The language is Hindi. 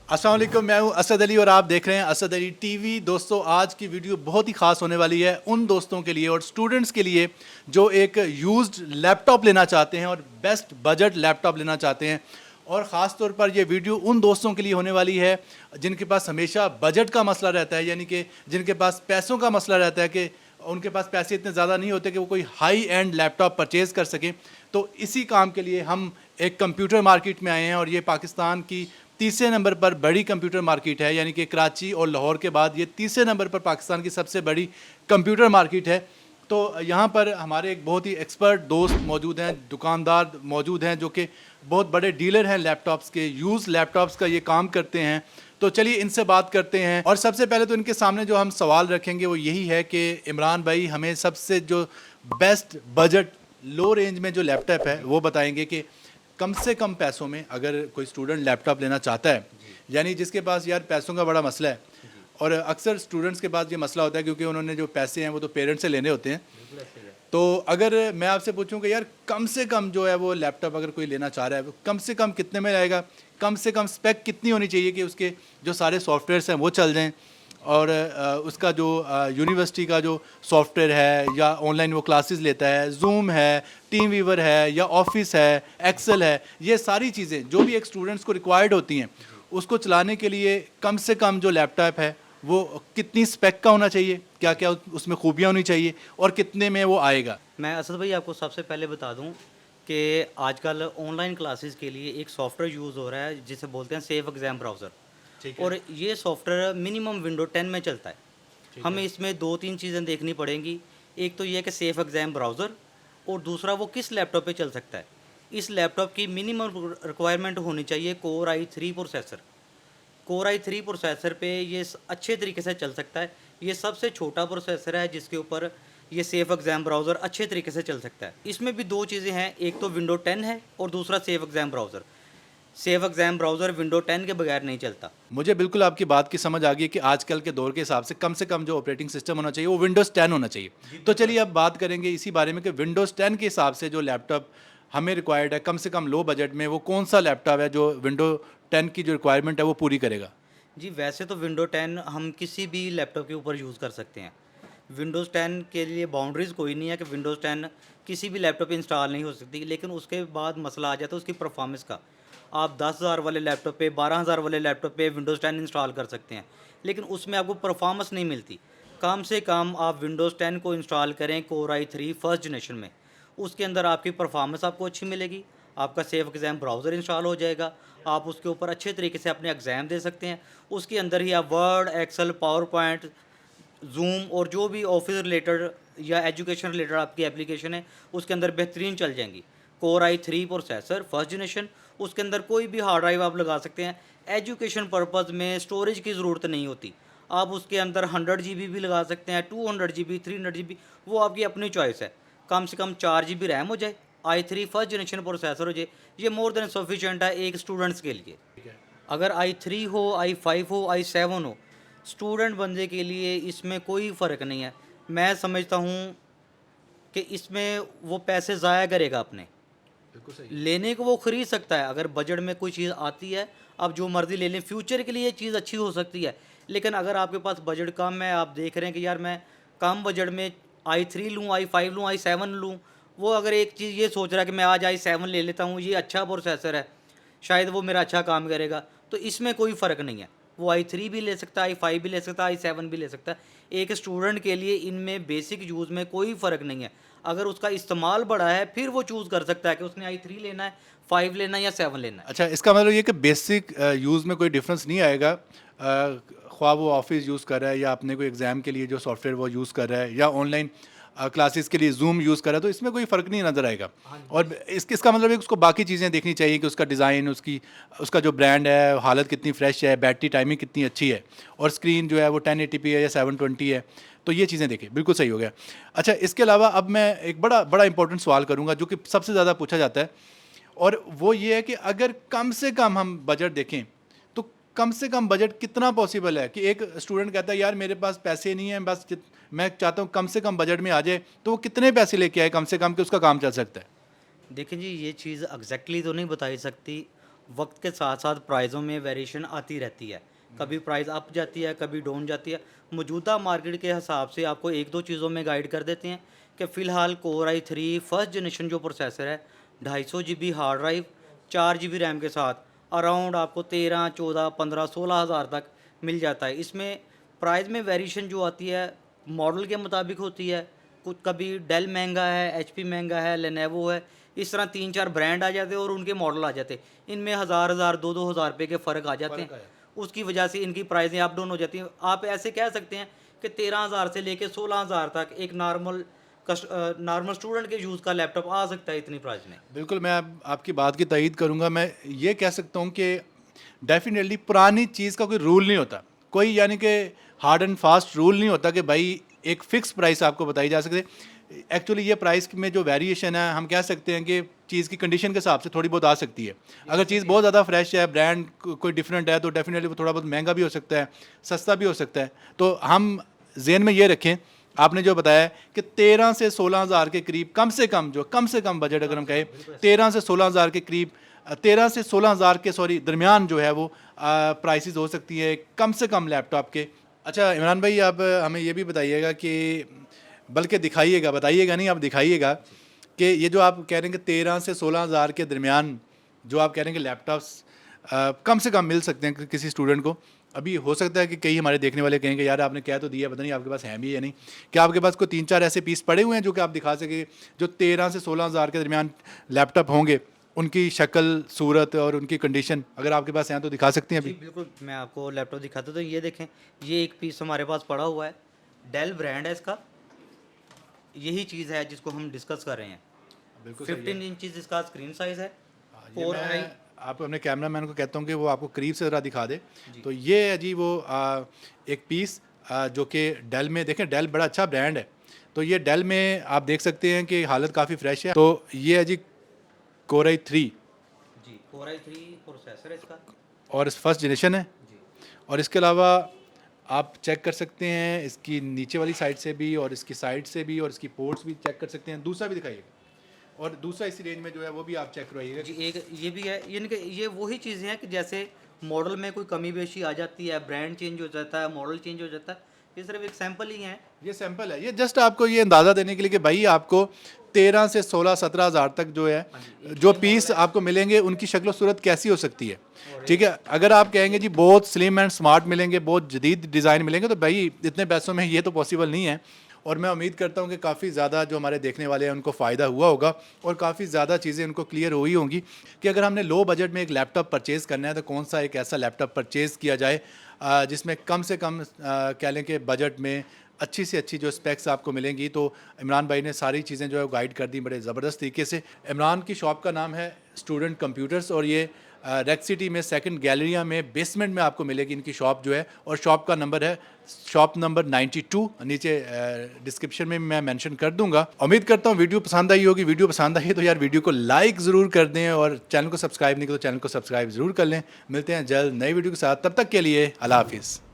अस्सलाम वालेकुम, मैं हूं असद अली और आप देख रहे हैं असद अली टीवी। दोस्तों, आज की वीडियो बहुत ही ख़ास होने वाली है उन दोस्तों के लिए और स्टूडेंट्स के लिए जो एक यूज्ड लैपटॉप लेना चाहते हैं और बेस्ट बजट लैपटॉप लेना चाहते हैं। और ख़ास तौर पर ये वीडियो उन दोस्तों के लिए होने वाली है जिनके पास हमेशा बजट का मसला रहता है, यानी कि जिनके पास पैसों का मसला रहता है कि उनके पास पैसे इतने ज़्यादा नहीं होते कि वो कोई हाई एंड लैपटॉप परचेज़ कर सकें। तो इसी काम के लिए हम एक कंप्यूटर मार्केट में आए हैं और ये पाकिस्तान की तीसरे नंबर पर बड़ी कंप्यूटर मार्केट है, यानी कि कराची और लाहौर के बाद ये तीसरे नंबर पर पाकिस्तान की सबसे बड़ी कंप्यूटर मार्केट है। तो यहाँ पर हमारे एक बहुत ही एक्सपर्ट दोस्त मौजूद हैं, दुकानदार मौजूद हैं जो कि बहुत बड़े डीलर हैं लैपटॉप्स के, यूज़ लैपटॉप्स का ये काम करते हैं। तो चलिए इनसे बात करते हैं। और सबसे पहले तो इनके सामने जो हम सवाल रखेंगे वो यही है कि इमरान भाई हमें सबसे जो बेस्ट बजट लो रेंज में जो लैपटॉप है वो बताएंगे कि कम से कम पैसों में अगर कोई स्टूडेंट लैपटॉप लेना चाहता है, यानी जिसके पास यार पैसों का बड़ा मसला है। और अक्सर स्टूडेंट्स के पास ये मसला होता है क्योंकि उन्होंने जो पैसे हैं वो तो पेरेंट्स से लेने होते हैं। तो अगर मैं आपसे पूछूं कि यार कम से कम जो है वो लैपटॉप अगर कोई लेना चाह रहा है वो कम से कम कितने में आएगा, कम से कम स्पेक कितनी होनी चाहिए कि उसके जो सारे सॉफ्टवेयर्स हैं वो चल जाएं, और उसका जो यूनिवर्सिटी का जो सॉफ्टवेयर है या ऑनलाइन वो क्लासेस लेता है, जूम है, टीम वीवर है या ऑफिस है, एक्सेल है, ये सारी चीज़ें जो भी एक स्टूडेंट्स को रिक्वायर्ड होती हैं उसको चलाने के लिए कम से कम जो लैपटॉप है वो कितनी स्पेक का होना चाहिए, क्या क्या उसमें खूबियाँ होनी चाहिए और कितने में वो आएगा। मैं असद भाई आपको सबसे पहले बता दूं कि आजकल ऑनलाइन क्लासेस के लिए एक सॉफ्टवेयर यूज़ हो रहा है जिसे बोलते हैं सेफ एग्ज़ाम ब्राउज़र। ठीक है। और ये सॉफ्टवेयर मिनिमम विंडो 10 में चलता है। ठीक हमें है। इसमें दो तीन चीज़ें देखनी पड़ेंगी। एक तो ये कि सेफ एग्ज़ाम ब्राउज़र, और दूसरा वो किस लैपटॉप पे चल सकता है। इस लैपटॉप की मिनिमम रिक्वायरमेंट होनी चाहिए core i3 processor. Core i3 processor पे ये अच्छे तरीके से चल सकता है। ये सबसे छोटा प्रोसेसर है जिसके ऊपर ये सेफ एग्ज़ाम ब्राउज़र अच्छे तरीके से चल सकता है। इसमें भी दो चीज़ें हैं, एक तो विंडो 10 है और दूसरा safe exam browser. Safe exam browser window 10 के बगैर नहीं चलता। मुझे बिल्कुल आपकी बात की समझ आ गई कि आजकल के दौर के हिसाब से कम जो ऑपरेटिंग सिस्टम होना चाहिए वो विंडोज़ 10 होना चाहिए। तो चलिए अब बात करेंगे इसी बारे में कि विंडोज़ 10 के हिसाब से जो लैपटॉप हमें रिक्वायर्ड है कम से कम लो बजट में, वो कौन सा लैपटॉप है जो विंडो 10 की जो रिक्वायरमेंट है वो पूरी करेगा। जी, वैसे तो विंडो 10 हम किसी भी लैपटॉप के ऊपर यूज़ कर सकते हैं। विंडोज़ 10 के लिए बाउंड्रीज़ कोई नहीं है कि विंडोज़ 10 किसी भी लैपटॉप पे इंस्टॉल नहीं हो सकती, लेकिन उसके बाद मसला आ जाता है उसकी परफॉर्मेंस का। आप 10,000 वाले लैपटॉप पे, 12,000 वाले लैपटॉप पे विंडोज़ 10 इंस्टॉल कर सकते हैं, लेकिन उसमें आपको परफॉर्मेंस नहीं मिलती। कम से कम आप विंडोज़ 10 को इंस्टॉल करें कोर i3 फर्स्ट जनरेशन में। उसके अंदर आपकी परफॉर्मेंस आपको अच्छी मिलेगी, आपका सेफ एग्ज़ाम ब्राउज़र इंस्टॉल हो जाएगा, आप उसके ऊपर अच्छे तरीके से अपने एग्ज़ाम दे सकते हैं। उसके अंदर ही आप Word, Excel, PowerPoint, Zoom और जो भी ऑफ़िस रिलेटेड या एजुकेशन रिलेटेड आपकी एप्लीकेशन है, उसके अंदर बेहतरीन चल जाएँगी। Core i3 processor first generation, उसके अंदर कोई भी हार्ड ड्राइव आप लगा सकते हैं। एजुकेशन पर्पज़ में स्टोरेज की ज़रूरत नहीं होती। आप उसके अंदर 100 जीबी भी लगा सकते हैं, 200 जीबी, 300 जीबी, वो आपकी अपनी चॉइस है। कम से कम 4 जीबी रैम हो जाए, i3 फर्स्ट जनरेशन प्रोसेसर हो जाए, ये मोर देन सफिशिएंट है एक स्टूडेंट्स के लिए। ठीक है। अगर i3 हो, i5 हो, i7 हो, स्टूडेंट बंदे के लिए इसमें कोई फ़र्क नहीं है। मैं समझता हूँ कि इसमें वो पैसे ज़ाया करेगा अपने। बिल्कुल सही। लेने को वो ख़रीद सकता है, अगर बजट में कोई चीज़ आती है, आप जो मर्ज़ी ले लें, फ्यूचर के लिए ये चीज़ अच्छी हो सकती है। लेकिन अगर आपके पास बजट कम है, आप देख रहे हैं कि यार मैं कम बजट में i3 लूँ, i5 लूँ, i7 लूँ, वो अगर एक चीज़ ये सोच रहा है कि मैं आज i7 ले लेता हूँ, ये अच्छा प्रोसेसर है, शायद वो मेरा अच्छा काम करेगा, तो इसमें कोई फ़र्क नहीं है। वो i3 भी ले सकता है, i5 भी ले सकता है, i7 भी ले सकता है। एक स्टूडेंट के लिए इनमें बेसिक यूज़ में कोई फ़र्क नहीं है। अगर उसका इस्तेमाल बड़ा है, फिर वो चूज़ कर सकता है कि उसने i3 लेना है, 5 लेना है या 7 लेना है। अच्छा, इसका मतलब ये कि बेसिक यूज़ में कोई डिफरेंस नहीं आएगा, ख्वाह वो ऑफिस यूज़ कर रहा है या अपने कोई एग्ज़ाम के लिए जो सॉफ्टवेयर वो यूज़ कर रहा है या ऑनलाइन क्लासेस के लिए जूम यूज़ कर रहा है, तो इसमें कोई फ़र्क नहीं नज़र आएगा। हाँ जी। और इसका मतलब है कि उसको बाकी चीज़ें देखनी चाहिए कि उसका डिज़ाइन, उसका जो ब्रांड है, हालत कितनी फ्रेश है, बैटरी टाइमिंग कितनी अच्छी है, और स्क्रीन जो है वो 1080p है या 720 है। तो ये चीज़ें देखें, बिल्कुल सही हो गया। अच्छा, इसके अलावा अब मैं एक बड़ा बड़ा इंपॉर्टेंट सवाल करूँगा जो कि सबसे ज़्यादा पूछा जाता है, और वो ये है कि अगर कम से कम हम बजट देखें तो कम से कम बजट कितना पॉसिबल है कि एक स्टूडेंट कहता है यार मेरे पास पैसे नहीं हैं, बस मैं चाहता हूँ कम से कम बजट में आ जाए, तो वो कितने पैसे लेके आए कम से कम कि उसका काम चल सकता है। देखिए जी, ये चीज़ एग्जैक्टली तो नहीं बताई सकती, वक्त के साथ साथ प्राइज़ों में वेरिएशन आती रहती है। कभी प्राइस अप जाती है, कभी डाउन जाती है। मौजूदा मार्केट के हिसाब से आपको 1-2 चीज़ों में गाइड कर देते हैं कि फ़िलहाल कोर i3 फर्स्ट जनरेशन जो प्रोसेसर है, 250 GB hard drive, 4 GB RAM के साथ अराउंड आपको 13, 14, 15, 16 हज़ार तक मिल जाता है। इसमें प्राइस में वेरिएशन जो आती है, मॉडल के मुताबिक होती है। कुछ कभी डेल महंगा है, एचपी महंगा है, लेनोवो है, इस तरह 3-4 ब्रांड आ जाते हैं और उनके मॉडल आ जाते हैं। इनमें हज़ार-हज़ार, 2-2 हज़ार रुपए के फ़र्क आ जाते हैं। उसकी वजह से इनकी प्राइसें अप डाउन हो जाती हैं। आप ऐसे कह सकते हैं कि 13,000 से लेके 16,000 तक एक नॉर्मल स्टूडेंट के यूज़ का लैपटॉप आ सकता है इतनी प्राइस में। बिल्कुल, मैं आपकी बात की तईद करूँगा। मैं ये कह सकता हूँ कि डेफ़िनेटली पुरानी चीज़ का कोई रूल नहीं होता। कोई यानी कि हार्ड एंड फास्ट रूल नहीं होता कि भाई एक फ़िक्स प्राइस आपको बताई जा सकती है। एक्चुअली ये प्राइस में जो वेरिएशन है, हम कह सकते हैं कि चीज़ की कंडीशन के हिसाब से थोड़ी बहुत आ सकती है। अगर चीज़ बहुत ज़्यादा फ्रेश है, ब्रांड कोई डिफरेंट है, तो डेफ़िनेटली वो थोड़ा बहुत महंगा भी हो सकता है, सस्ता भी हो सकता है। तो हम ज़हन में ये रखें, आपने जो बताया कि 13 से 16,000 के करीब कम से कम बजट अगर हम कहें 13 से 16,000 के करीब 13 से 16,000 के दरमियान जो है वो प्राइसेस हो सकती है कम से कम लैपटॉप के। अच्छा इमरान भाई, आप हमें ये भी बताइएगा कि बल्कि दिखाइएगा, बताइएगा नहीं, आप दिखाइएगा कि ये जो आप कह रहे हैं कि 13 से 16,000 के दरमियान जो आप कह रहे हैं कि लैपटॉप्स कम से कम मिल सकते हैं किसी स्टूडेंट को। अभी हो सकता है कि कई हमारे देखने वाले कहेंगे यार आपने कह तो दिया, पता नहीं आपके पास है भी या नहीं। क्या आपके पास कोई 3-4 ऐसे पीस पड़े हुए हैं जो कि आप दिखा सके जो 13 से 16,000 के दरमियान लैपटॉप होंगे, उनकी शक्ल, सूरत और उनकी कंडीशन अगर आपके पास हैं तो दिखा सकते हैं जी, अभी? बिल्कुल, मैं आपको लैपटॉप दिखाता हूँ। तो ये देखें, ये एक पीस हमारे पास पड़ा हुआ है, डेल ब्रांड है इसका। यही चीज़ है जिसको हम डिस्कस कर रहे हैं। बिल्कुल 15 इंचज़ इसका स्क्रीन साइज़ है। ये कोर मैं आई आप अपने कैमरामैन को कहता हूँ कि वो आपको करीब से ज़रा दिखा दे। जी। तो ये है जी वो एक पीस जो कि डेल में, देखें डेल बड़ा अच्छा ब्रांड है। तो ये डेल में आप देख सकते हैं कि हालत काफ़ी फ्रेश है। तो ये है जी कोर i3 जी, कोर i3 प्रोसेसर है इसका। और इस फर्स्ट जनरेशन है। जी। और इसके अलावा आप चेक कर सकते हैं इसकी नीचे वाली साइड से भी और इसकी साइड से भी और इसकी पोर्ट्स भी चेक कर सकते हैं। दूसरा भी दिखाइएगा और दूसरा इसी रेंज में जो है वो भी आप चेक करवाइएगा। जी, एक ये भी है, यानी कि ये वही चीज़ें हैं कि जैसे मॉडल में कोई कमी बेशी आ जाती है, ब्रांड चेंज हो जाता है, मॉडल चेंज हो जाता है। ये सिर्फ एक सैंपल ही है। ये सैंपल है, ये जस्ट आपको ये अंदाज़ा देने के लिए कि भाई आपको 13 से 16-17 हज़ार तक जो है हाँ जी, जो ये पीस मॉडल है। आपको मिलेंगे उनकी शक्ल सूरत कैसी हो सकती है। और ठीक है, अगर आप कहेंगे जी बहुत स्लिम एंड स्मार्ट मिलेंगे, बहुत जदीद डिज़ाइन मिलेंगे, तो भाई इतने पैसों में ये तो पॉसिबल नहीं है। और मैं उम्मीद करता हूँ कि काफ़ी ज़्यादा जो हमारे देखने वाले हैं उनको फ़ायदा हुआ होगा और काफ़ी ज़्यादा चीज़ें उनको क्लियर हुई होंगी कि अगर हमने लो बजट में एक लैपटॉप परचेज़ करना है तो कौन सा एक ऐसा लैपटॉप परचेज़ किया जाए जिसमें कम से कम कह लें कि बजट में अच्छी से अच्छी जो स्पेक्स आपको मिलेंगी। तो इमरान भाई ने सारी चीज़ें जो है गाइड कर दी बड़े ज़बरदस्त तरीके से। इमरान की शॉप का नाम है स्टूडेंट कंप्यूटर्स और ये रेक सिटी में सेकंड गैलरिया में बेसमेंट में आपको मिलेगी इनकी शॉप जो है। और शॉप का नंबर है शॉप नंबर 92, नीचे डिस्क्रिप्शन में मैं मेंशन कर दूंगा। उम्मीद करता हूँ वीडियो पसंद आई होगी। वीडियो पसंद आई है तो यार वीडियो को लाइक ज़रूर कर दें और चैनल को सब्सक्राइब नहीं किया तो चैनल को सब्सक्राइब ज़रूर कर लें। मिलते हैं जल्द नई वीडियो के साथ, तब तक के लिए अल्लाह हाफिज़।